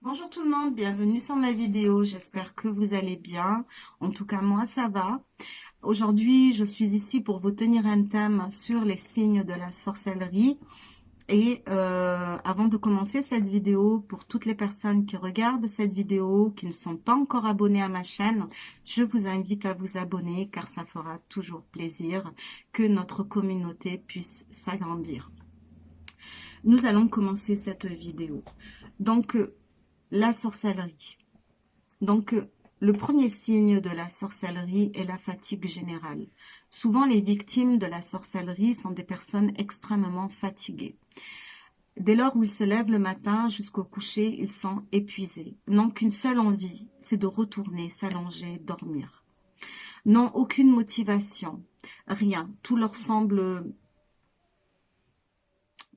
Bonjour tout le monde, bienvenue sur ma vidéo. J'espère que vous allez bien. En tout cas, moi, ça va. Aujourd'hui, je suis ici pour vous tenir un thème sur les signes de la sorcellerie. Et avant de commencer cette vidéo, pour toutes les personnes qui regardent cette vidéo, qui ne sont pas encore abonnées à ma chaîne, je vous invite à vous abonner car ça fera toujours plaisir que notre communauté puisse s'agrandir. Nous allons commencer cette vidéo. Donc, la sorcellerie. Donc, le premier signe de la sorcellerie est la fatigue générale. Souvent, les victimes de la sorcellerie sont des personnes extrêmement fatiguées. Dès lors où ils se lèvent le matin jusqu'au coucher, ils sont épuisés. N'ont qu'une seule envie, c'est de retourner, s'allonger, dormir. N'ont aucune motivation, rien. Tout leur semble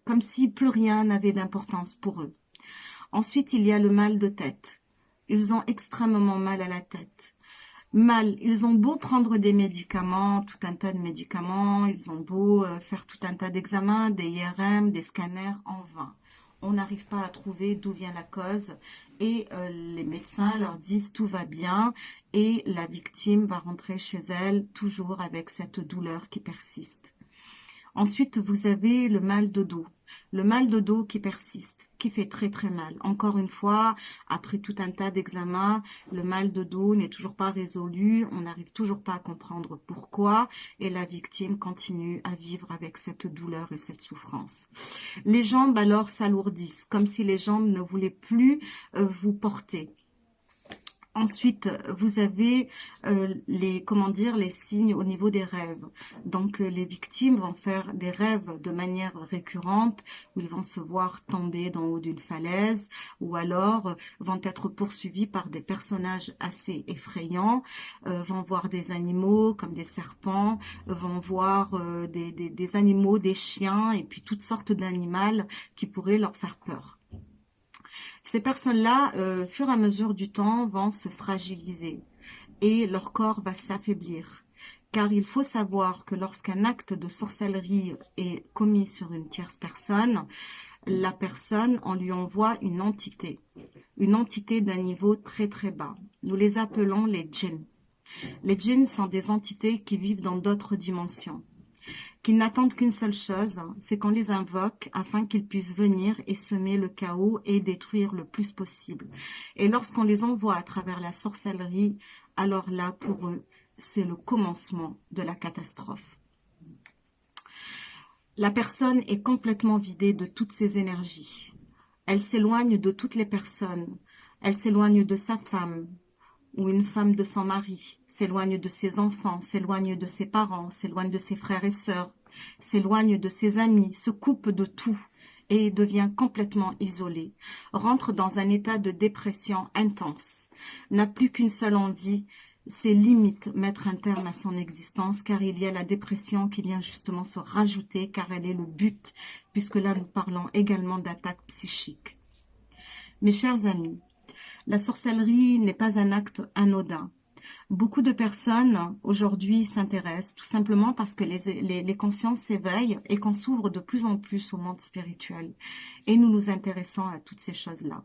comme si plus rien n'avait d'importance pour eux. Ensuite, il y a le mal de tête. Ils ont extrêmement mal à la tête. Mal, ils ont beau prendre des médicaments, tout un tas de médicaments, ils ont beau faire tout un tas d'examens, des IRM, des scanners, en vain. On n'arrive pas à trouver d'où vient la cause et les médecins leur disent tout va bien et la victime va rentrer chez elle toujours avec cette douleur qui persiste. Ensuite, vous avez le mal de dos. Le mal de dos qui persiste, qui fait très très mal. Encore une fois, après tout un tas d'examens, le mal de dos n'est toujours pas résolu. On n'arrive toujours pas à comprendre pourquoi. Et la victime continue à vivre avec cette douleur et cette souffrance. Les jambes alors s'alourdissent, comme si les jambes ne voulaient plus vous porter. Ensuite, vous avez les signes au niveau des rêves. Donc, les victimes vont faire des rêves de manière récurrente où ils vont se voir tomber d'en haut d'une falaise ou alors vont être poursuivis par des personnages assez effrayants, vont voir des animaux comme des serpents, vont voir des animaux, des chiens et puis toutes sortes d'animaux qui pourraient leur faire peur. Ces personnes-là, au fur et à mesure du temps, vont se fragiliser et leur corps va s'affaiblir. Car il faut savoir que lorsqu'un acte de sorcellerie est commis sur une tierce personne, la personne, on lui envoie une entité d'un niveau très très bas. Nous les appelons les djinns. Les djinns sont des entités qui vivent dans d'autres dimensions, qui n'attendent qu'une seule chose, c'est qu'on les invoque afin qu'ils puissent venir et semer le chaos et détruire le plus possible. Et lorsqu'on les envoie à travers la sorcellerie, alors là, pour eux, c'est le commencement de la catastrophe. La personne est complètement vidée de toutes ses énergies. Elle s'éloigne de toutes les personnes. Elle s'éloigne de sa femme, ou une femme de son mari, s'éloigne de ses enfants, s'éloigne de ses parents, s'éloigne de ses frères et sœurs, s'éloigne de ses amis, se coupe de tout et devient complètement isolée, rentre dans un état de dépression intense, n'a plus qu'une seule envie, c'est limite mettre un terme à son existence car il y a la dépression qui vient justement se rajouter car elle est le but puisque là nous parlons également d'attaque psychique. Mes chers amis, la sorcellerie n'est pas un acte anodin. Beaucoup de personnes aujourd'hui s'intéressent tout simplement parce que les consciences s'éveillent et qu'on s'ouvre de plus en plus au monde spirituel. Et nous nous intéressons à toutes ces choses-là.